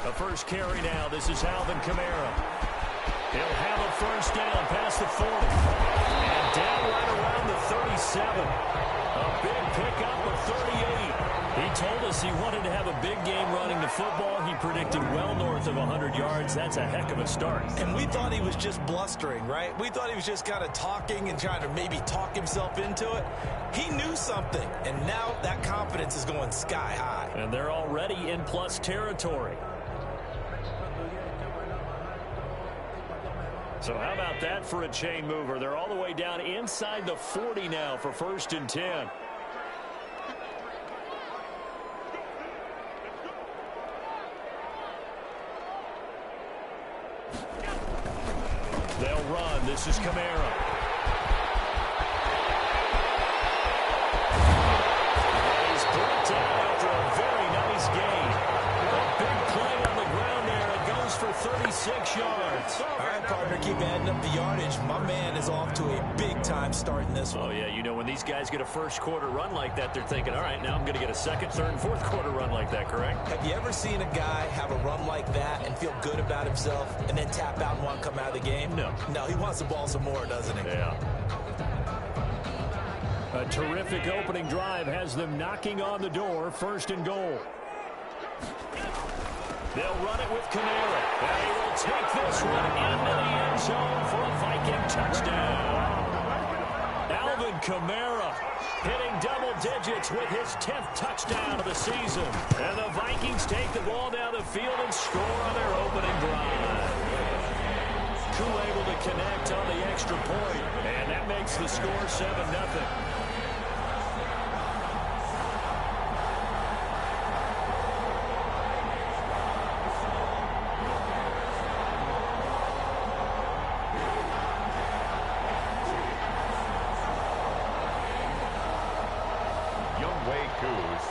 The first carry now. This is Alvin Kamara. He'll have a first down past the 40. And down right around the 37. A big pickup of 38. He told us he wanted to have a big game running the football. He predicted well north of 100 yards. That's a heck of a start. And we thought he was just blustering, right? We thought he was just kind of talking and trying to maybe talk himself into it. He knew something, and now that confidence is going sky high. And they're already in plus territory. So how about that for a chain mover? They're all the way down inside the 40 now for 1st and 10. They'll run. This is Kamara. He's brought down after a very nice gain. A big play on the ground there. It goes for 36 yards. All right, partner, keep adding up the yardage. My man is off to a big-time start in this one. Oh, yeah, you know, when these guys get a first-quarter run like that, they're thinking, all right, now I'm going to get a second, third, and fourth-quarter run like that, correct? Have you ever seen a guy have a run like that and feel good about himself and then tap out and want to come out of the game? No. No, he wants the ball some more, doesn't he? Yeah. A terrific opening drive has them knocking on the door, 1st and goal. They'll run it with Kamara. And he will take this one into the end zone for a Viking touchdown. Alvin Kamara hitting double digits with his 10th touchdown of the season. And the Vikings take the ball down the field and score on their opening drive. Koo able to connect on the extra point, and that makes the score 7-0.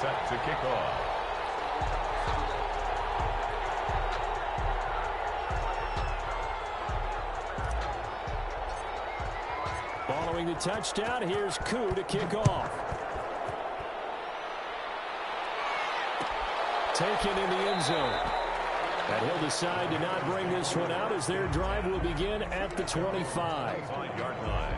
Set to kick off. Following the touchdown, here's Koo to kick off. Taken in the end zone. And he'll decide to not bring this one out as their drive will begin at the 25-yard line.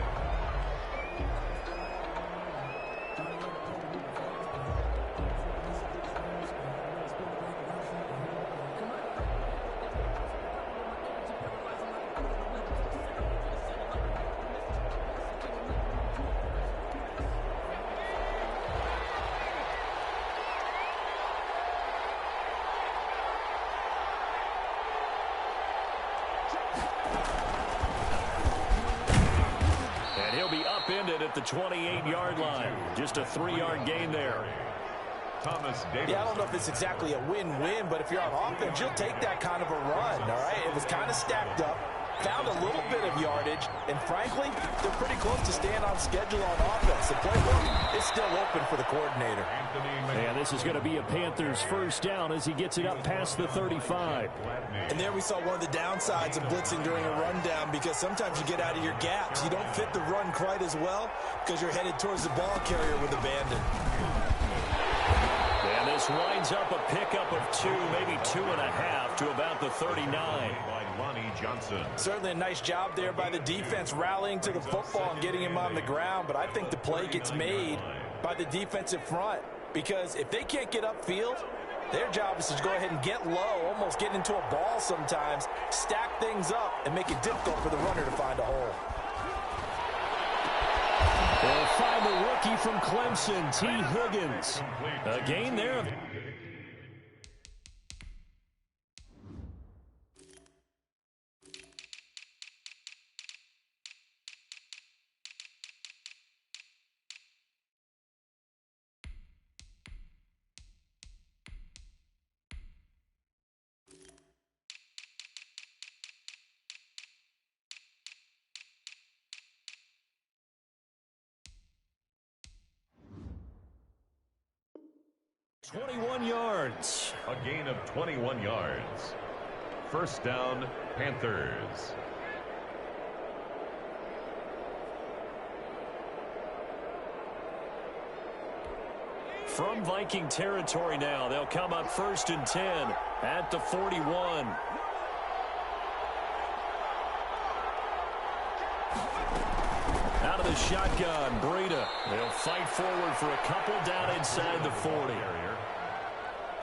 At the 28-yard line. Just a 3-yard gain there. Thomas Davis. Yeah, I don't know if it's exactly a win-win, but if you're on offense, you'll take that kind of a run, all right? It was kind of stacked up, found a little bit of yardage, and frankly, they're pretty close to staying on schedule on offense. The playbook is still open for the coordinator. And this is going to be a Panthers first down as he gets it up past the 35. And there we saw one of the downsides of blitzing during a rundown, because sometimes you get out of your gaps. You don't fit the run quite as well because you're headed towards the ball carrier with abandon. And this winds up a pickup of 2, maybe 2.5 to about the 39. Johnson. Certainly a nice job there by the defense rallying to the football and getting him on the ground, but I think the play gets made by the defensive front, because if they can't get upfield, their job is to go ahead and get low, almost get into a ball sometimes, stack things up, and make it difficult for the runner to find a hole. They'll find the rookie from Clemson, T. Higgins. A gain there. .21 yards. A gain of 21 yards. First down, Panthers. from Viking territory now. They'll come up 1st and 10 at the 41. Out of the shotgun, Breida. They'll fight forward for a couple down inside the 40.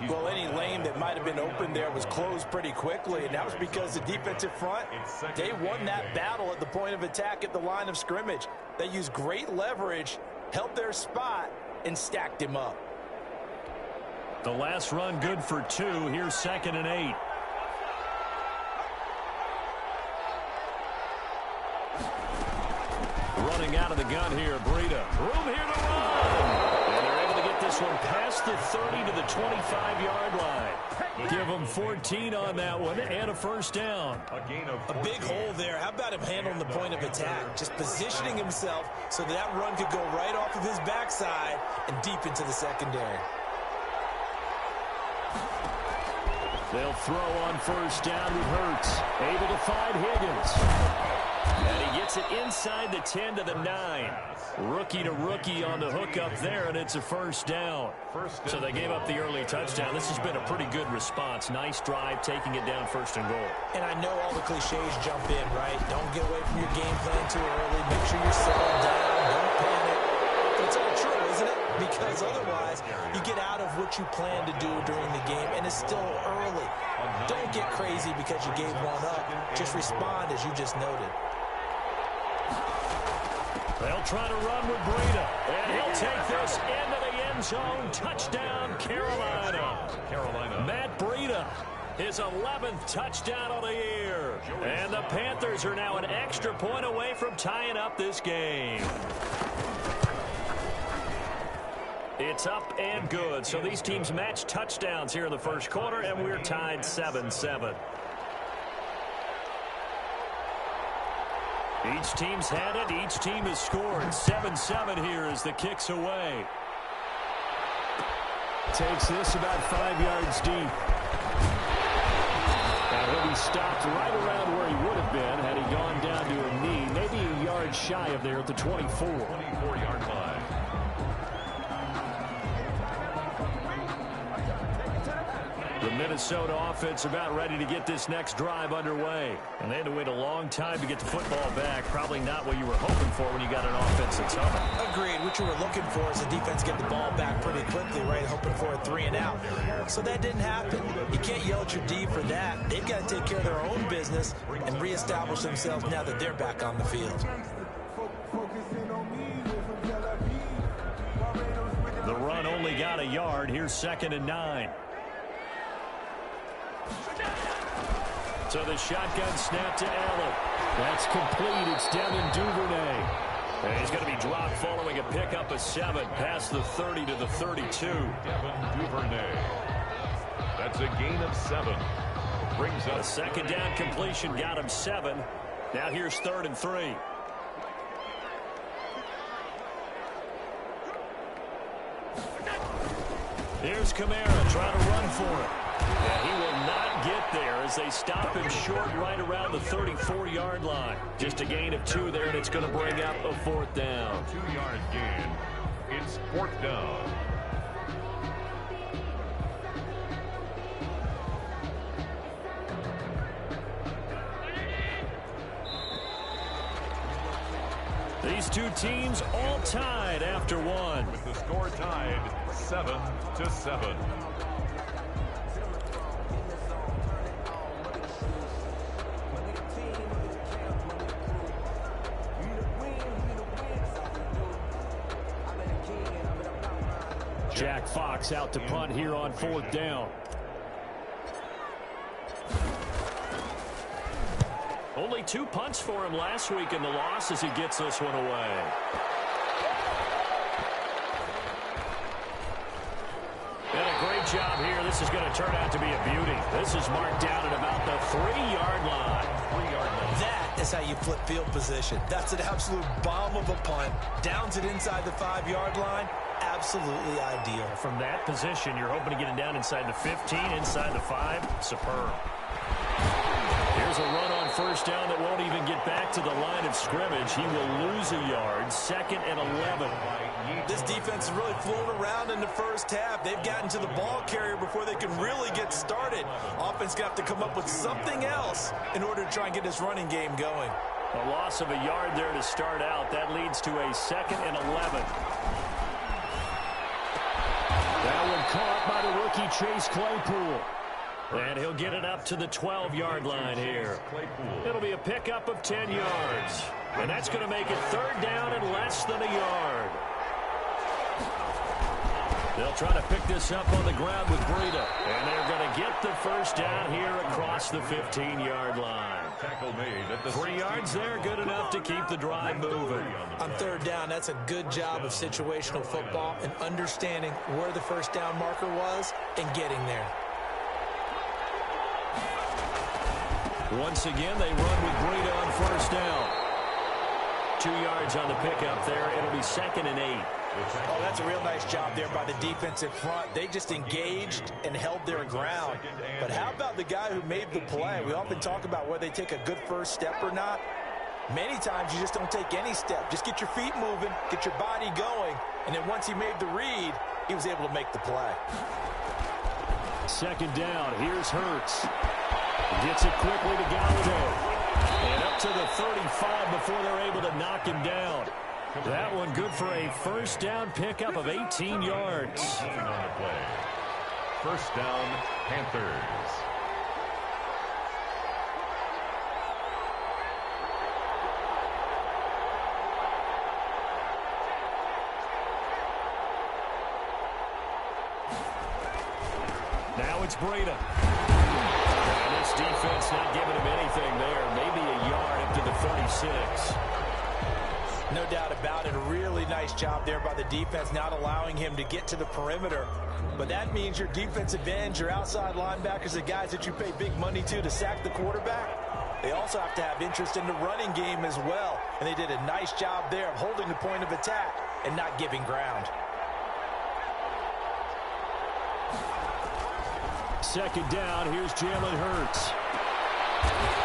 Well, any lane that might have been open there was closed pretty quickly, and that was because the defensive front, they won that battle at the point of attack at the line of scrimmage. They used great leverage, held their spot, and stacked him up. The last run good for 2. Here's 2nd and 8. Running out of the gun here, Breida. Room here to run. And they're able to get this one past the 30 to the 25-yard line. Give them 14 on that one and a 1st down. A big hole there. How about him handling the point of attack? Just positioning himself so that run could go right off of his backside and deep into the secondary. They'll throw on 1st down with Hurts. Able to find Higgins. And he gets it inside the 10 to the 9. Rookie to rookie on the hook up there, and it's a 1st down. So they gave up the early touchdown. This has been a pretty good response. Nice drive, taking it down 1st and goal. And I know all the cliches jump in, right? Don't get away from your game plan too early. Make sure you're settled down. Don't panic. But it's all true, isn't it? Because otherwise, you get out of what you plan to do during the game, and it's still early. Don't get crazy because you gave one up. Just respond as you just noted. They'll try to run with Breida, and he'll take this into the end zone. Touchdown, Carolina. Matt Breida, his 11th touchdown of the year. And the Panthers are now an extra point away from tying up this game. It's up and good. So these teams match touchdowns here in the 1st quarter, and we're tied 7-7. Each team's had it. Each team has scored. 7-7 here as the kick's away. Takes this about 5 yards deep. And he'll be stopped right around where he would have been had he gone down to a knee. Maybe a yard shy of there at the 24. 24-yard line. The Minnesota offense about ready to get this next drive underway. And they had to wait a long time to get the football back. Probably not what you were hoping for when you got an offense that's humming. Agreed. What you were looking for is the defense get the ball back pretty quickly, right? Hoping for a 3 and out. So that didn't happen. You can't yell at your D for that. They've got to take care of their own business and reestablish themselves now that they're back on the field. The run only got a yard. Here's 2nd and 9. So the shotgun snap to Allen. That's complete. It's down in Duvernay. And he's going to be dropped following a pickup of 7 past the 30 to the 32. Devin Duvernay. That's a gain of 7. Brings up a 2nd down completion. Got him 7. Now here's 3rd and 3. Here's Kamara trying to run for it. And he will not get there as they stop him short right around the 34-yard line. Just a gain of 2 there, and it's going to bring up a 4th down. 2-yard gain. It's 4th down. These two teams all tied after 1. With the score tied 7-7. Jack Fox out to punt here on 4th down. Only 2 punts for him last week in the loss as he gets this one away. And a great job here. This is going to turn out to be a beauty. This is marked down at about the 3-yard line. 3-yard line. That is how you flip field position. That's an absolute bomb of a punt. Downs it inside the 5-yard line. Absolutely ideal. From that position, you're hoping to get it down inside the 15, inside the 5. Superb. Here There's a run on first down that won't even get back to the line of scrimmage. He will lose a yard. 2nd and 11. This defense has really flown around in the first half. They've gotten to the ball carrier before they can really get started. Offense going to have to come up with something else in order to try and get this running game going. A loss of a yard there to start out. That leads to a 2nd and 11. That one caught by the rookie Chase Claypool. And he'll get it up to the 12-yard line here. It'll be a pickup of 10 yards. And that's going to make it 3rd down and less than a yard. They'll try to pick this up on the ground with Breida. And they're going to get the first down here across the 15-yard line. 3 yards there, good enough to keep the drive moving. On 3rd down, that's a good job of situational football and understanding where the first down marker was and getting there. Once again, they run with Breida on first down. 2 yards on the pickup there. It'll be 2nd and 8. Oh, that's a real nice job there by the defensive front. They just engaged and held their ground. But how about the guy who made the play? We often talk about whether they take a good first step or not. Many times you just don't take any step. Just get your feet moving, get your body going, and then once he made the read, he was able to make the play. 2nd down. Here's Hurts. Gets it quickly to Galladay. And up to the 35 before they're able to knock him down. That one good for a first down pickup of 18 yards. First down, Panthers. Now it's Breida. And this defense not giving him anything there. Maybe a yard up to the 36. No doubt about it. A really nice job there by the defense, not allowing him to get to the perimeter. But that means your defensive ends, your outside linebackers, the guys that you pay big money to sack the quarterback, they also have to have interest in the running game as well. And they did a nice job there of holding the point of attack and not giving ground. 2nd down. Here's Jalen Hurts.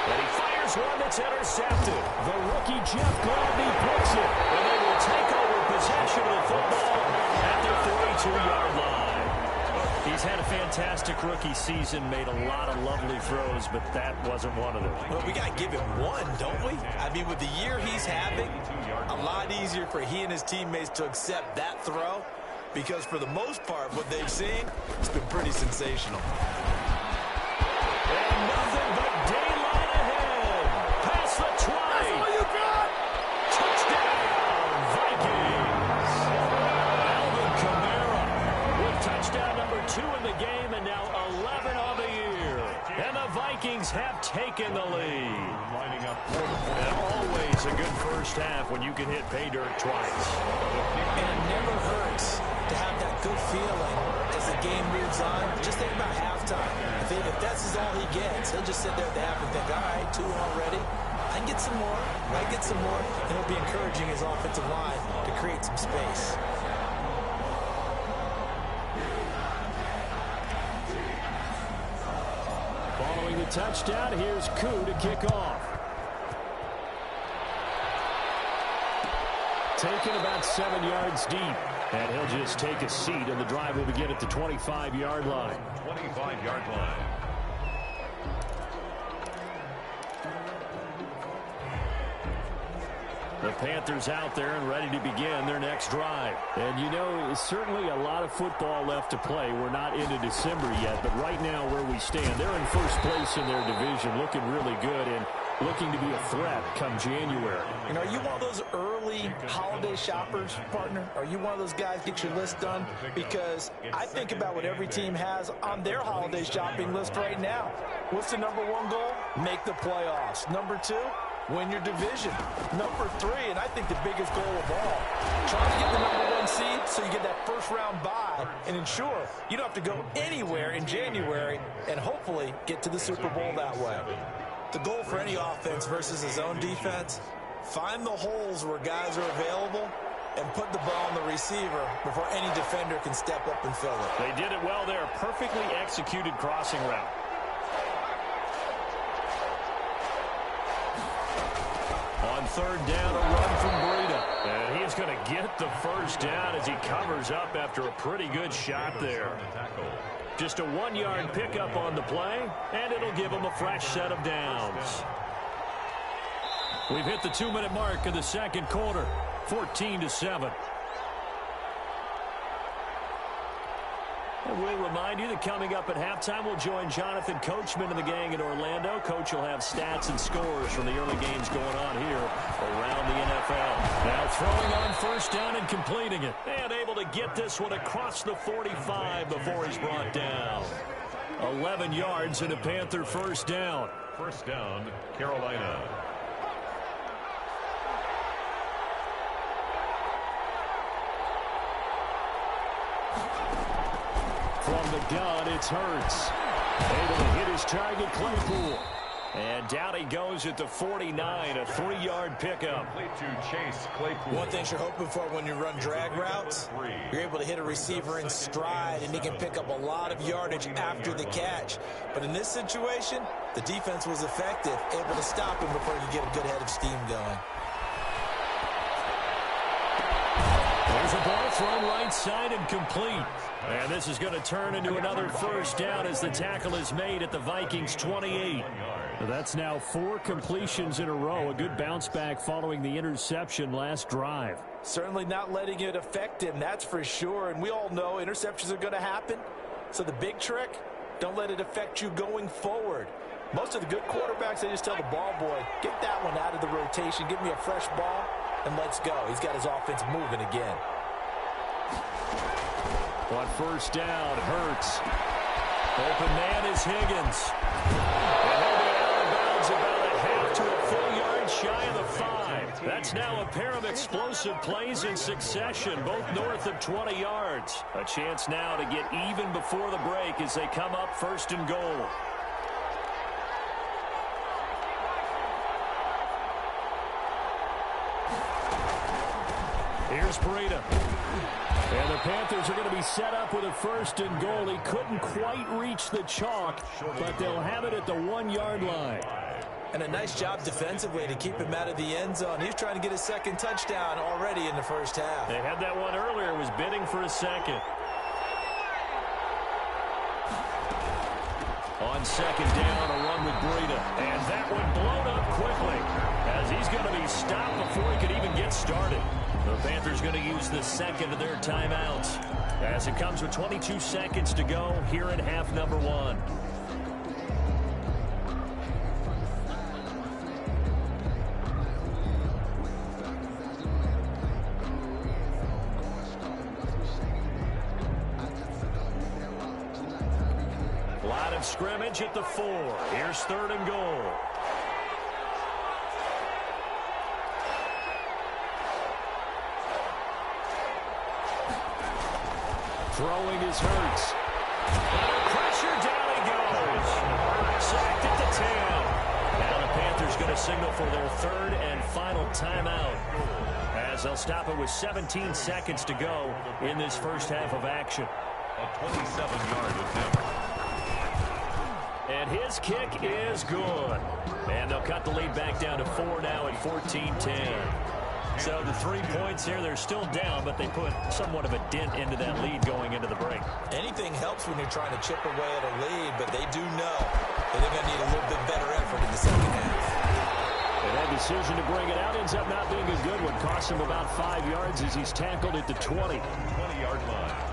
And he fires one that's intercepted. The rookie Jeff Gladney picks it. And they will take over possession of the football at their 42-yard line. He's had a fantastic rookie season, made a lot of lovely throws, but that wasn't one of them. Well, we got to give him one, don't we? I mean, with the year he's having, a lot easier for he and his teammates to accept that throw, because for the most part, what they've seen, it's been pretty sensational. And nothing but daylight ahead. Past the 20. That's all you got. Touchdown, Vikings. Alvin Kamara with touchdown number 2 in the game, and now 11 on the year. And the Vikings have taken the lead. And always a good first half when you can hit pay dirt twice. And it never hurts to have that good feeling as the game moves on. Just think about halftime. If that's all he gets, he'll just sit there at the half and think, all right, 2 already. I can get some more. I can get some more. And it'll be encouraging his offensive line to create some space. Following the touchdown, here's Koo to kick off. Taken about 7 yards deep. And he'll just take a seat, and the drive will begin at the 25-yard line. 25-yard line. The Panthers out there and ready to begin their next drive. And, you know, certainly a lot of football left to play. We're not into December yet, but right now where we stand, they're in first place in their division, looking really good and looking to be a threat come January. And are you one of those early holiday shoppers, partner? Are you one of those guys get your list done? Because I think about what every team has on their holiday shopping list right now. What's the number 1 goal? Make the playoffs. Number 2, win your division. Number 3, and I think the biggest goal of all, try to get the number 1 seed so you get that first round bye and ensure you don't have to go anywhere in January and hopefully get to the Super Bowl that way. The goal for any offense versus his own defense, find the holes where guys are available and put the ball on the receiver before any defender can step up and fill it. They did it well there. Perfectly executed crossing route. On third down, a run from Breida. And he's going to get the first down as he covers up after a pretty good shot there. Just a 1-yard pickup on the play, and it'll give him a fresh set of downs. We've hit the 2-minute mark of the second quarter, 14-7. And we'll remind you that coming up at halftime, we'll join Jonathan Coachman and the gang in Orlando. Coach will have stats and scores from the early games going on here around the NFL. Now throwing on first down and completing it. And able to get this one across the 45 before he's brought down. 11 yards and a Panther first down. First down, Carolina. From the gun, it's Hurts. Able to hit his target, Claypool. And down he goes at the 49, a 3-yard pickup. To Chase Claypool. One thing you're hoping for when you run drag routes, you're able to hit a receiver in stride, and he can pick up a lot of yardage after the catch. But in this situation, the defense was effective, able to stop him before he could get a good head of steam going. There's a ball thrown right side and complete. And this is going to turn into another first down as the tackle is made at the Vikings 28. That's now 4 completions in a row. A good bounce back following the interception last drive. Certainly not letting it affect him, that's for sure. And we all know interceptions are going to happen. So the big trick, don't let it affect you going forward. Most of the good quarterbacks, they just tell the ball boy, get that one out of the rotation, give me a fresh ball, and let's go. He's got his offense moving again. On first down, Hurts. Open man is Higgins. And he'll be out of bounds about a half to a full yard shy of the 5. That's now a pair of explosive plays in succession, both north of 20 yards. A chance now to get even before the break as they come up first and goal. Here's Breida. And the Panthers are going to be set up with a first and goal. He couldn't quite reach the chalk, but they'll have it at the 1-yard line. And a nice job defensively to keep him out of the end zone. He was trying to get his second touchdown already in the first half. They had that one earlier, was bidding for a second. On second down, a run with Breida. And that one blown up quickly as he's going to be stopped before he could even get started. The Panthers going to use the second of their timeouts as it comes with 22 seconds to go here in half number 1. Line of scrimmage at the 4. Here's third and goal. Throwing is Hurts. Under pressure, down he goes. Sacked at the 10. Now the Panthers going to signal for their third and final timeout as they'll stop it with 17 seconds to go in this first half of action. A 27-yard attempt. And his kick is good. And they'll cut the lead back down to 4 now at 14-10. So the 3 points here, they're still down, but they put somewhat of a dent into that lead going into the break. Anything helps when you're trying to chip away at a lead, but they do know that they're going to need a little bit better effort in the second half. And that decision to bring it out ends up not being a good one. Costs him about 5 yards as he's tackled at the 20. 20-yard line.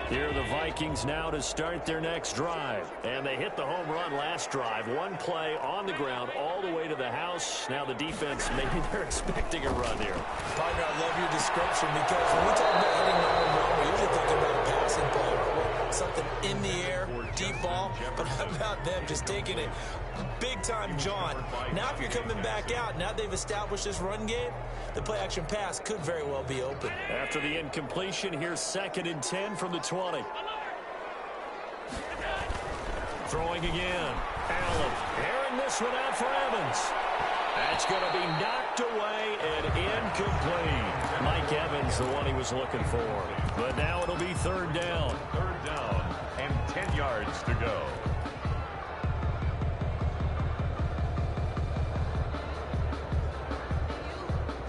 Here are the Vikings now to start their next drive. And they hit the home run last drive. One play on the ground all the way to the house. Now the defense, maybe they're expecting a run here. Partner, I love your description because when we talk about hitting the home run, we're usually thinking about a passing play, right? Something in the air, deep ball. But how about them just taking it big-time jaunt? Now if you're coming back out, now they've established this run game, the play-action pass could very well be open. After the incompletion, here's 2nd and 10 from the 20. Throwing again. Allen airing this one out for Evans. That's going to be knocked away and incomplete. Mike Evans, the one he was looking for. But now it'll be 3rd down. 3rd down and 10 yards to go.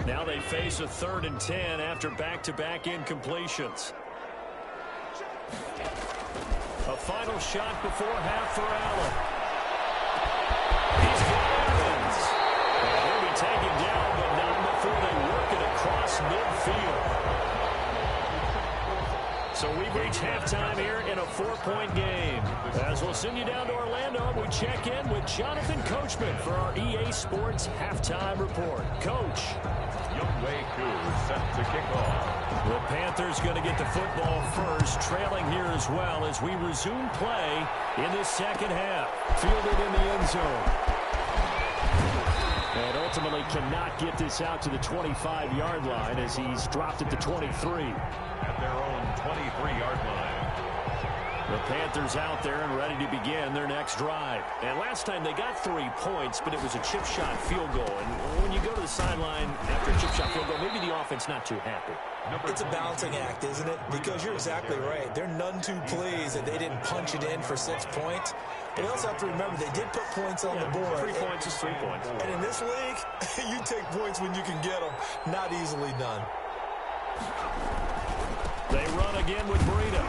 Now they face a 3rd and 10 after back-to-back incompletions. A final shot before half for Allen. He's got Evans. And he'll be taken down, but not before they work it across midfield. So we've reached halftime here in a 4-point game. As we'll send you down to Orlando, we check in with Jonathan Coachman for our EA Sports Halftime Report. Coach. Yr1 Wk12 set to kick off. The Panthers going to get the football first, trailing here as well as we resume play in this second half. Fielded in the end zone. And ultimately cannot get this out to the 25-yard line as he's dropped at the 23. At their own 23-yard line. The Panthers out there and ready to begin their next drive. And last time they got 3 points, but it was a chip shot field goal. And when you go to the sideline after a chip shot field goal, maybe the offense not too happy. It's a balancing act, isn't it? Because you're exactly right. They're none too pleased that they didn't punch it in for 6 points. But you also have to remember they did put points on the board. 3 points is 3 points. And in this league, you take points when you can get them. Not easily done. They run again with Burrito.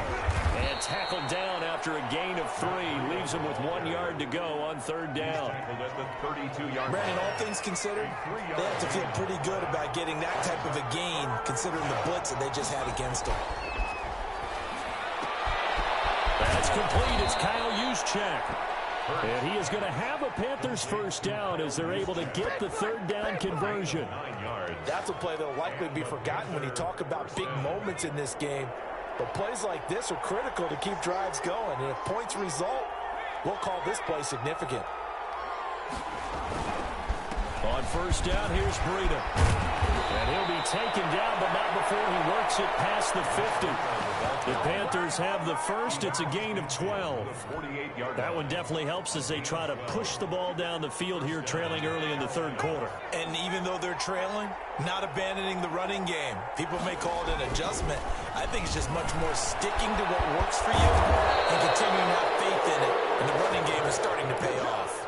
And tackled down after a gain of 3. Leaves them with 1 yard to go on 3rd down. Brandon, all things considered, they have to feel pretty good about getting that type of a gain, considering the blitz that they just had against them. That's complete. It's Kyle Juszczyk. And he is going to have a Panthers first down as they're able to get the 3rd down conversion. That's a play that will likely be forgotten when you talk about big moments in this game. But plays like this are critical to keep drives going. And if points result, we'll call this play significant. On first down, here's Burrito. And he'll be taken down, but not before he works it past the 50. The Panthers have the first. It's a gain of 12. That one definitely helps as they try to push the ball down the field here, trailing early in the 3rd quarter. And even though they're trailing, not abandoning the running game. People may call it an adjustment. I think it's just much more sticking to what works for you and continuing to have faith in it. And the running game is starting to pay off.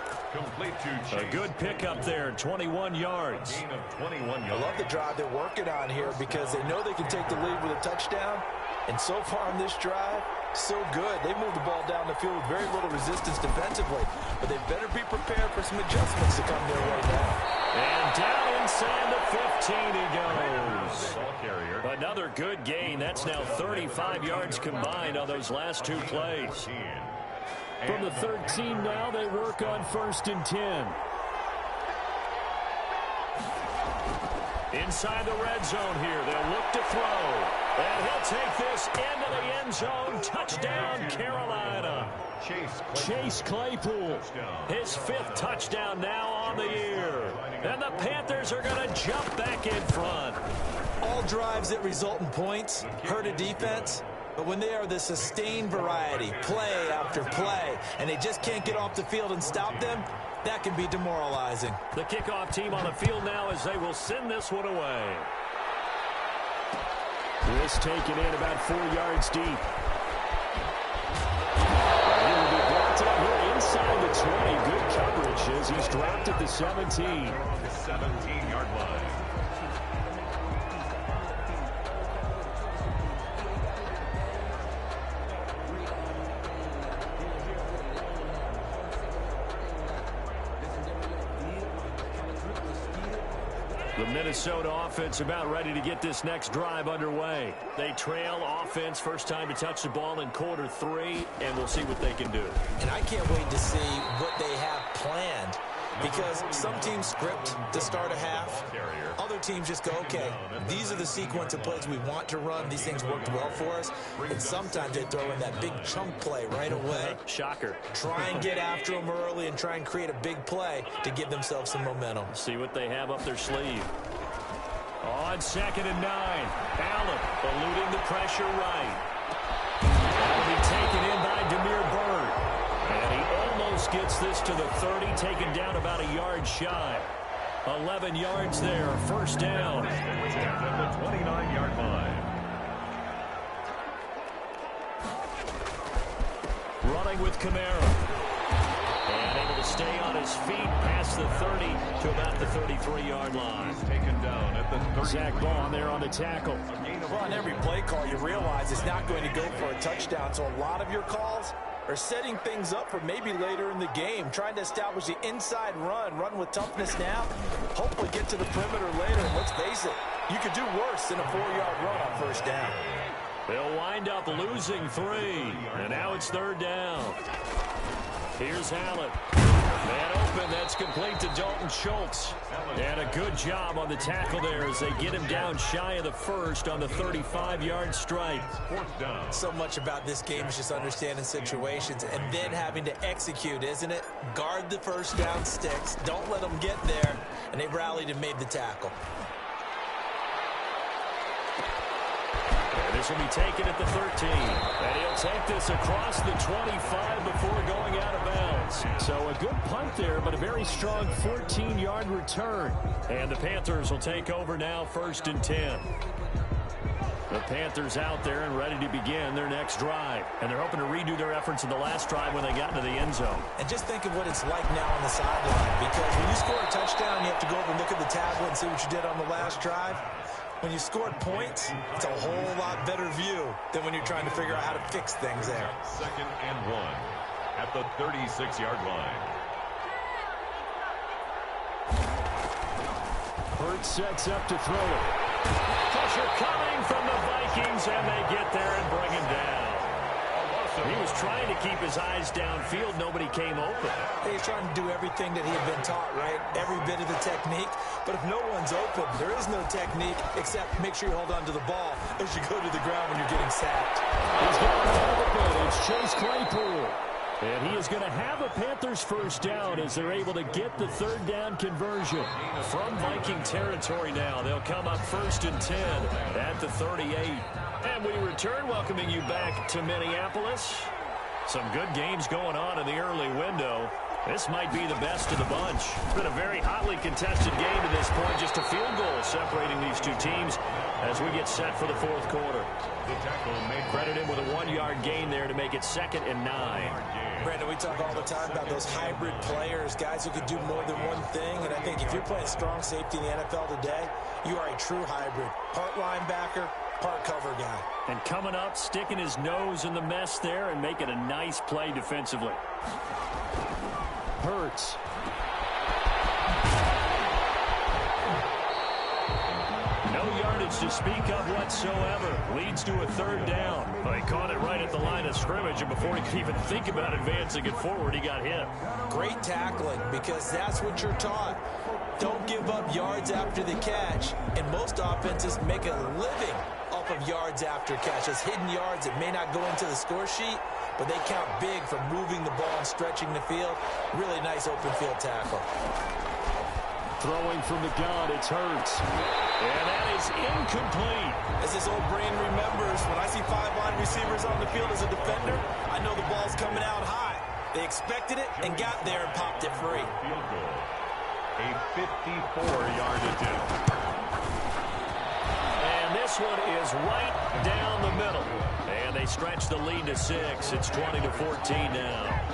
A good pickup there, 21 yards. I love the drive they're working on here because they know they can take the lead with a touchdown. And so far on this drive, so good. They moved the ball down the field with very little resistance defensively. But they better be prepared for some adjustments to come their way now. And down inside the 15 he goes. Another good gain. That's now 35 yards combined on those last 2 plays. From the 13 now, they work on 1st and 10. Inside the red zone here, they'll look to throw. And he'll take this into the end zone. Touchdown, Carolina. Chase Claypool, his 5th touchdown now on the year. And the Panthers are going to jump back in front. All drives that result in points hurt a defense. But when they are the sustained variety, play after play, and they just can't get off the field and stop them, that can be demoralizing. The kickoff team on the field now as they will send this one away. This taken in about 4 yards deep. And he will be brought up here inside the 20. Good coverage as he's dropped at the 17. 17-yard line. The Minnesota offense about ready to get this next drive underway. They trail offense, first time to touch the ball in quarter 3, and we'll see what they can do. And I can't wait to see what they have planned because some teams script to start a half. Other teams just go, okay, these are the sequence of plays we want to run. These things worked well for us. And sometimes they throw in that big chunk play right away. Shocker. Try and get after them early and try and create a big play to give themselves some momentum. See what they have up their sleeve. On 2nd and 9, Allen eluding the pressure right. That'll be taken in by Damiere Byrd. And he almost gets this to the 30, taken down about a yard shy. 11 yards there, first down. At the 29-yard line. trailing with Kamara. And able to stay on his feet past the 30 to about the 33-yard line. Taken down at the 30. Zach Bond there on the tackle. Well, on every play call, you realize it's not going to go for a touchdown. So a lot of your calls are setting things up for maybe later in the game, trying to establish the inside run with toughness now, hopefully get to the perimeter later. And let's face it, you could do worse than a 4-yard run on first down. They'll wind up losing 3, and now it's 3rd down. Here's Allen. Man open, that's complete to Dalton Schultz. And a good job on the tackle there as they get him down shy of the first on the 35-yard strike. 4th down. So much about this game is just understanding situations and then having to execute, isn't it? Guard the first down sticks. Don't let them get there. And they rallied and made the tackle. This will be taken at the 13. And he'll take this across the 25 before going out of bounds. So a good punt there, but a very strong 14-yard return. And the Panthers will take over now, 1st and 10. The Panthers out there and ready to begin their next drive. And they're hoping to redo their efforts in the last drive when they got into the end zone. And just think of what it's like now on the sideline. Because when you score a touchdown, you have to go over and look at the tablet and see what you did on the last drive. When you scored points, it's a whole lot better view than when you're trying to figure out how to fix things there. 2nd and 1 at the 36-yard line. Hurts sets up to throw it. Pressure coming from the Vikings, and they get there and bring him down. He was trying to keep his eyes downfield. Nobody came open. He's trying to do everything that he had been taught, right? Every bit of the technique. But if no one's open, there is no technique except make sure you hold on to the ball as you go to the ground when you're getting sacked. He's got it. It's Chase Claypool. And he is going to have a Panthers first down as they're able to get the 3rd down conversion. From Viking territory now, they'll come up 1st and 10 at the 38. And we return, welcoming you back to Minneapolis. Some good games going on in the early window. This might be the best of the bunch. It's been a very hotly contested game to this point. Just a field goal separating these two teams as we get set for the 4th quarter. The tackle made Credit him with a 1-yard gain there to make it 2nd and 9. Brandon, we talk all the time about those hybrid players, guys who can do more than one thing. And I think if you're playing strong safety in the NFL today, you are a true hybrid. Part linebacker, part cover guy. And coming up, sticking his nose in the mess there and making a nice play defensively. Hurts. No yardage to speak of whatsoever. Leads to a 3rd down. Well, he caught it right at the line of scrimmage, and before he could even think about advancing it forward, he got hit. Great tackling, because that's what you're taught. Don't give up yards after the catch, and most offenses make a living off of yards after catches. Hidden yards that may not go into the score sheet, but they count big for moving the ball and stretching the field. Really nice open field tackle. Throwing from the gun, it's Hurts. And that is incomplete. As his old brain remembers, when I see 5 wide receivers on the field as a defender, I know the ball's coming out high. They expected it and got there and popped it free. field goal. A 54-yard attempt. And this one is right down the middle. And they stretch the lead to 6. It's 20-14 now.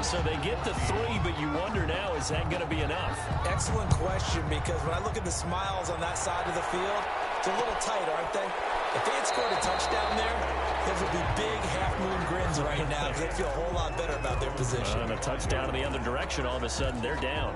So they get the 3, but you wonder now, is that going to be enough? Excellent question, because when I look at the smiles on that side of the field, it's a little tight, aren't they? If they had scored a touchdown there, those would be big half-moon grins right now, because they'd feel a whole lot better about their position. And a touchdown in the other direction, all of a sudden they're down.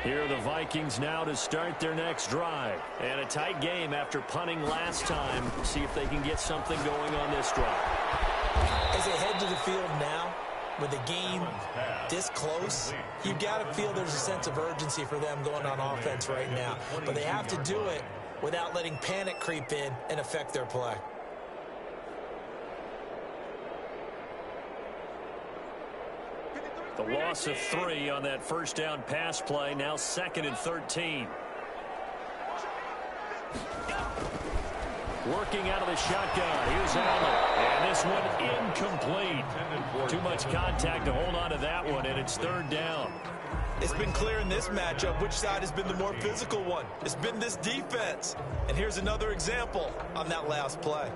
Here are the Vikings now to start their next drive. And a tight game after punting last time. See if they can get something going on this drive. As they head to the field now, with the game this close, you've got to feel there's a sense of urgency for them going on offense right now. But they have to do it without letting panic creep in and affect their play. The loss of 3 on that first down pass play. Now 2nd and 13. Working out of the shotgun. Here's Allen. And this one incomplete. Too much contact to hold on to that one, and it's third down. It's been clear in this matchup which side has been the more physical one. It's been this defense. And here's another example on that last play.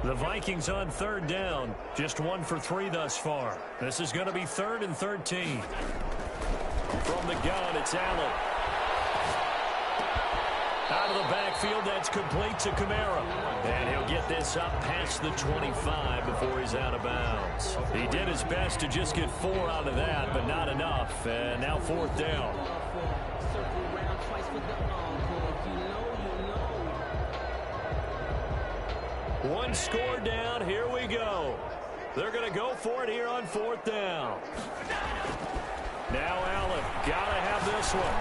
The Vikings on third down. Just 1 for 3 thus far. This is going to be 3rd and 13. From the gun, it's Allen. Out of the backfield, that's complete to Kamara. And he'll get this up past the 25 before he's out of bounds. He did his best to just get 4 out of that, but not enough. And now 4th down. One score down. Here we go. They're going to go for it here on 4th down. Now Allen. Got to have this one.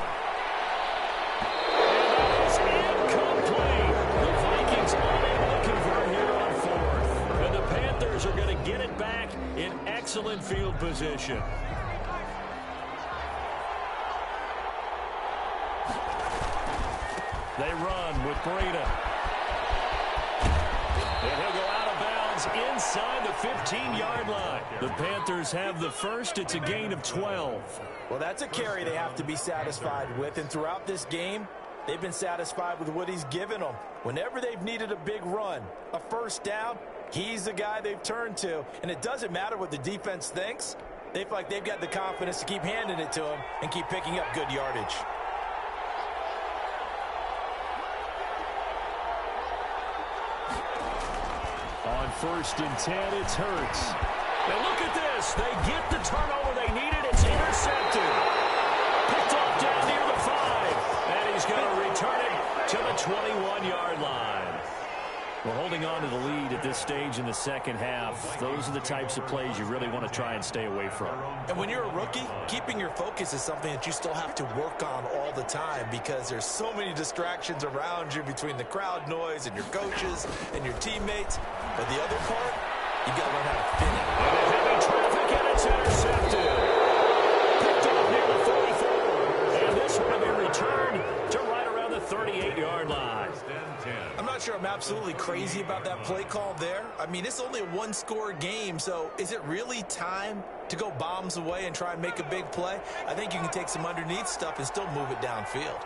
And that is incomplete. The Vikings unable to convert here on 4th. And the Panthers are going to get it back in excellent field position. They run with Breida. And he'll go out of bounds inside the 15-yard line. The Panthers have the first. It's a gain of 12. Well, that's a carry they have to be satisfied with. And throughout this game, they've been satisfied with what he's given them. Whenever they've needed a big run, a first down, he's the guy they've turned to. And it doesn't matter what the defense thinks. They feel like they've got the confidence to keep handing it to him and keep picking up good yardage. On 1st and 10, it's Hurts. And look at this. They get the turnover they needed. It's intercepted. Picked up down near the 5. And he's going to return it to the 21-yard line. Well, holding on to the lead at this stage in the second half, those are the types of plays you really want to try and stay away from. And when you're a rookie, keeping your focus is something that you still have to work on all the time because there's so many distractions around you between the crowd noise and your coaches and your teammates. But the other part, you've got to learn how to fit it. And a heavy traffic, and it's intercepted. Picked up near the 44. And this one will be returned to right around the 38-yard line. I'm not sure I'm absolutely crazy about that play call there. I mean, it's only a one-score game, so is it really time to go bombs away and try and make a big play? I think you can take some underneath stuff and still move it downfield.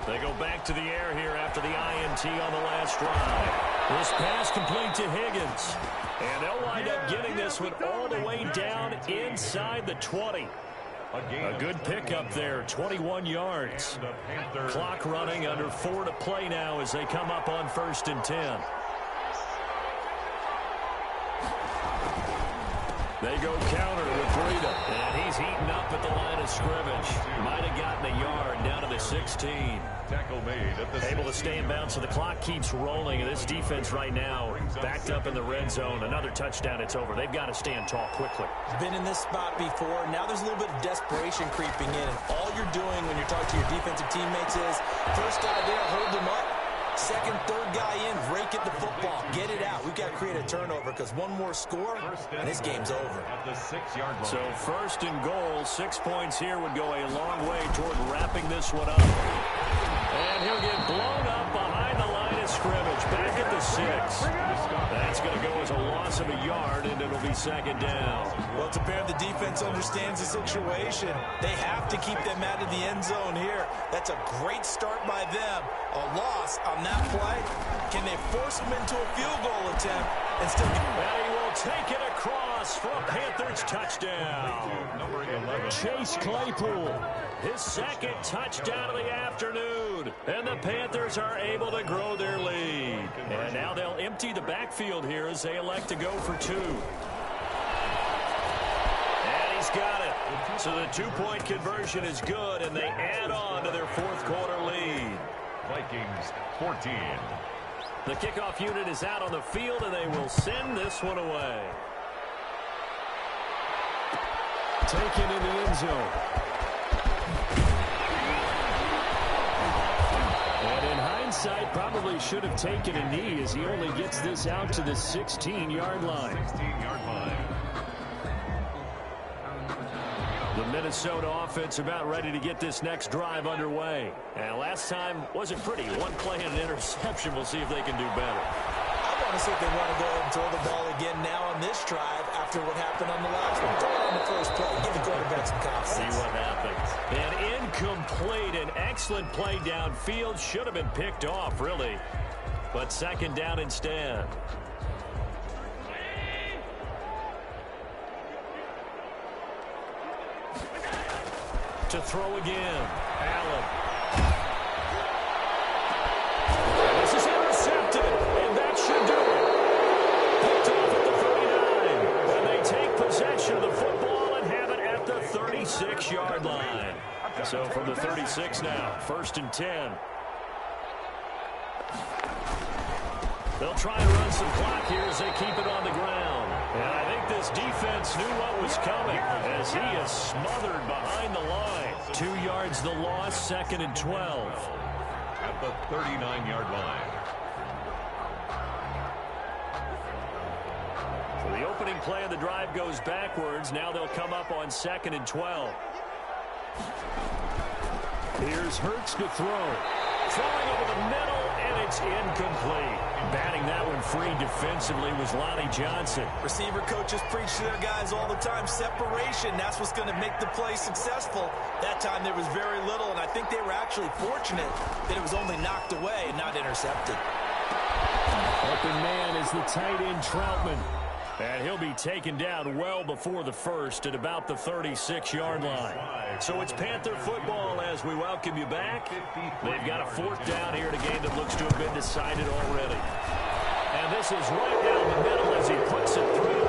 They go back to the air here after the INT on the last drive. This pass complete to Higgins. And they'll wind up getting this one all the way down inside the 20. A good pickup there, 21 yards. Clock running, under 4 to play now as they come up on 1st and 10. They go counter with Breida. And he's heating up at the line of scrimmage. Might have gotten a yard down to the 16. Tackle made at the Able to stay in bounds, so the clock keeps rolling. And this defense right now backed up in the red zone. Another touchdown, it's over. They've got to stand tall quickly. Been in this spot before. Now there's a little bit of desperation creeping in. And all you're doing when you're talking to your defensive teammates is, first guy there, hold him up. Second, third guy in, rake at the football. Get it out. We've got to create a turnover because one more score, and this game's over. at the 6-yard line. So 1st and goal, 6 points here would go a long way toward wrapping this one up. And he'll get blown up behind the line of scrimmage. Back at the 6. That's going to go as a loss of a yard, and it'll be 2nd down. Well, it's apparent the defense understands the situation. They have to keep them out of the end zone here. That's a great start by them. A loss on that play. Can they force them into a field goal attempt and still get... And he will take it across for a Panthers touchdown. Number 11. Chase Claypool, his 2nd touchdown of the afternoon. And the Panthers are able to grow their lead. And now they'll empty the backfield here as they elect to go for 2. And he's got it. So the 2-point conversion is good, and they add on to their 4th quarter lead. Vikings 14. The kickoff unit is out on the field, and they will send this one away. Taken in the end zone. And in hindsight, probably should have taken a knee as he only gets this out to the 16-yard line. 16-yard line. The Minnesota offense about ready to get this next drive underway. And last time wasn't pretty. One play and an interception. We'll see if they can do better. I want to see if they want to go ahead and throw the ball again now on this drive after what happened on the last one. Throw it on the first play. Give the quarterback some confidence. See what happens. An incomplete, an excellent play downfield. Should have been picked off, really. But second down instead. To throw again. Allen. This is intercepted, and that should do it. Picked off at the 39. And they take possession of the football and have it at the 36-yard line. So from the 36 now, 1st and 10. They'll try and run some clock here as they keep it on the ground. And I think this defense knew what was coming as he is smothered behind the line. 2 yards the loss, 2nd and 12. At the 39-yard line. So the opening play of the drive goes backwards. Now they'll come up on 2nd and 12. Here's Hurts to throw. Throwing over the middle, and it's incomplete. Batting that one free defensively was Lonnie Johnson. Receiver coaches preach to their guys all the time. Separation, that's what's going to make the play successful. That time there was very little, and I think they were actually fortunate that it was only knocked away and not intercepted. Open man is the tight end Troutman. And he'll be taken down well before the first at about the 36-yard line. So it's Panther football as we welcome you back. They've got a 4th down here in a game that looks to have been decided already. And this is right down the middle as he puts it through.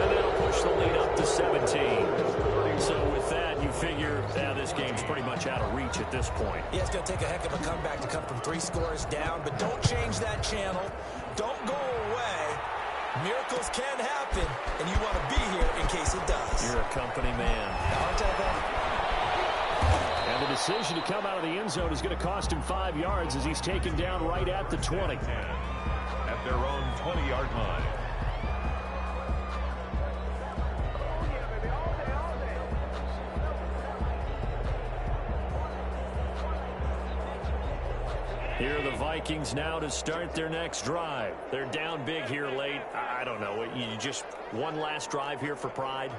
And that'll push the lead up to 17. So with that, you figure this game's pretty much out of reach at this point. Yeah, it's going to take a heck of a comeback to come from 3 scores down. But don't change that channel. Don't go away. Miracles can happen, and you want to be here in case it does. You're a company man. Aren't I, and the decision to come out of the end zone is going to cost him 5 yards as he's taken down right at the 20. At their own 20-yard line. Here are the Vikings now to start their next drive. They're down big here late. I don't know. You just one last drive here for pride?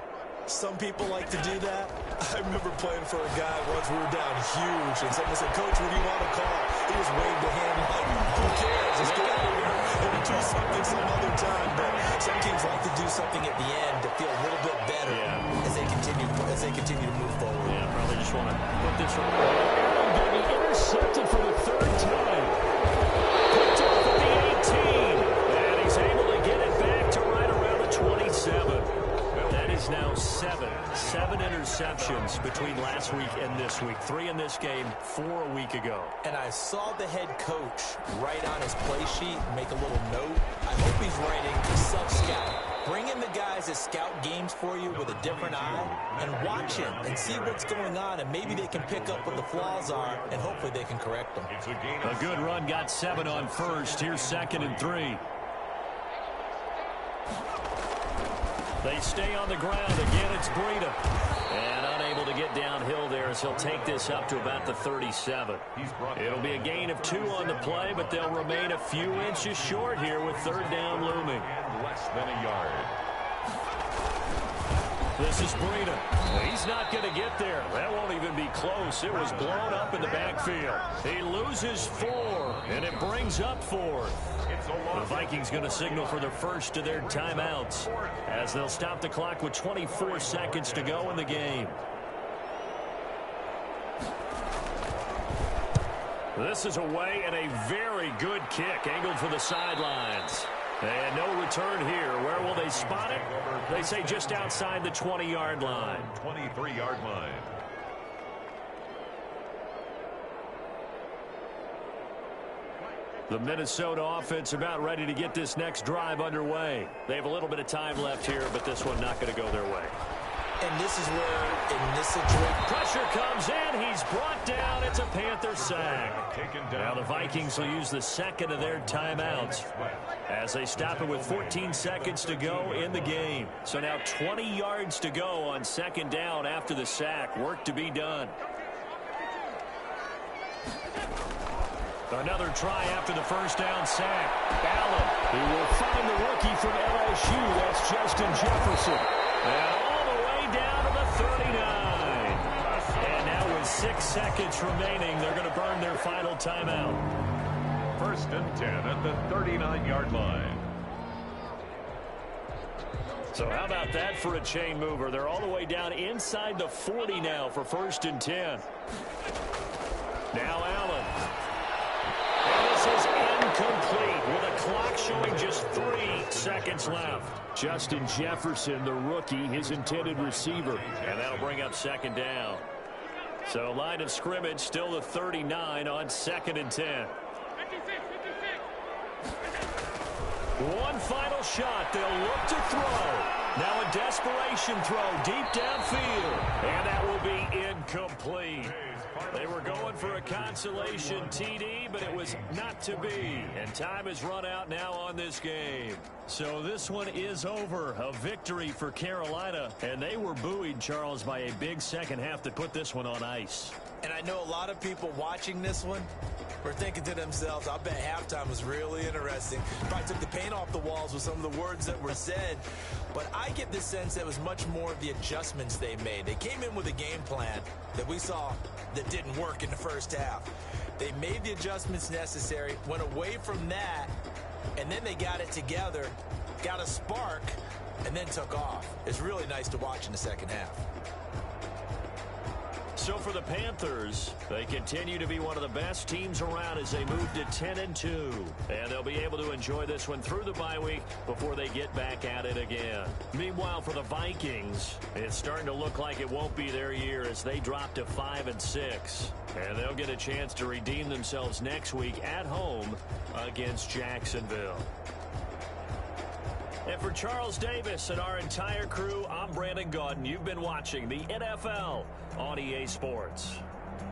Some people like to do that. I remember playing for a guy once. We were down huge, and someone said, "Coach, what do you want to call?" He just waved a hand like, "Who cares? Let's get out of here and do something some other time." But some teams like to do something at the end to feel a little bit better as they continue to move forward. Yeah, probably just want to put this one. Going to be intercepted for the 3rd time. Picked off at the 18, and he's able to get it back to right around the 27. That is now 7 interceptions between last week and this week. 3 in this game, 4 a week ago. And I saw the head coach write on his play sheet, make a little note. I hope he's writing self-scout. Bring in the guys that scout games for you with a different eye and watch him and see what's going on, and maybe they can pick up what the flaws are, and hopefully they can correct them. A good run, got 7 on first. Here's 2nd and 3. They stay on the ground. Again, it's Breida. And unable to get downhill there as he'll take this up to about the 37. It'll be a gain of 2 on the play, but they'll remain a few inches short here with 3rd down looming. Less than a yard. This is Breida. He's not going to get there. That won't even be close. It was blown up in the backfield. He loses 4, and it brings up 4. The Vikings going to signal for the first of their timeouts as they'll stop the clock with 24 seconds to go in the game. This is away and a very good kick angled for the sidelines. And no return here. Where will they spot it? They say just outside the 20-yard line. 23-yard line. The Minnesota offense about ready to get this next drive underway. They have a little bit of time left here, but this one not going to go their way. And this is where, in this situation, pressure comes in. He's brought down. It's a Panther sack. Now the Vikings will use the second of their timeouts as they stop it with 14 seconds to go in the game. So now 20 yards to go on second down after the sack. Work to be done. Another try after the first down sack. Allen, who will find the rookie from LSU. That's Justin Jefferson. And all the way down to the 39. And now with 6 seconds remaining, they're going to burn their final timeout. 1st and 10 at the 39-yard line. So how about that for a chain mover? They're all the way down inside the 40 now for 1st and 10. Now Allen. And this is incomplete with a clock showing just 3 seconds left. Justin Jefferson, the rookie, his intended receiver. And that'll bring up second down. So line of scrimmage still the 39 on 2nd and 10. One final shot. They'll look to throw. Now a desperation throw deep downfield. And that will be incomplete. They were going for a consolation TD, but it was not to be. And time has run out now on this game. So this one is over. A victory for Carolina. And they were buoyed, Charles, by a big second half that put this one on ice. and I know a lot of people watching this one were thinking to themselves, I bet halftime was really interesting. Probably took the paint off the walls with some of the words that were said. But I get the sense that it was much more of the adjustments they made. They came in with a game plan that we saw that didn't work in the first half. They made the adjustments necessary, went away from that, and then they got it together, got a spark, and then took off. It's really nice to watch in the second half. So for the Panthers, they continue to be one of the best teams around as they move to 10-2. And they'll be able to enjoy this one through the bye week before they get back at it again. Meanwhile, for the Vikings, it's starting to look like it won't be their year as they drop to 5-6. And they'll get a chance to redeem themselves next week at home against Jacksonville. And for Charles Davis and our entire crew, I'm Brandon Gaudin. You've been watching the NFL on EA Sports.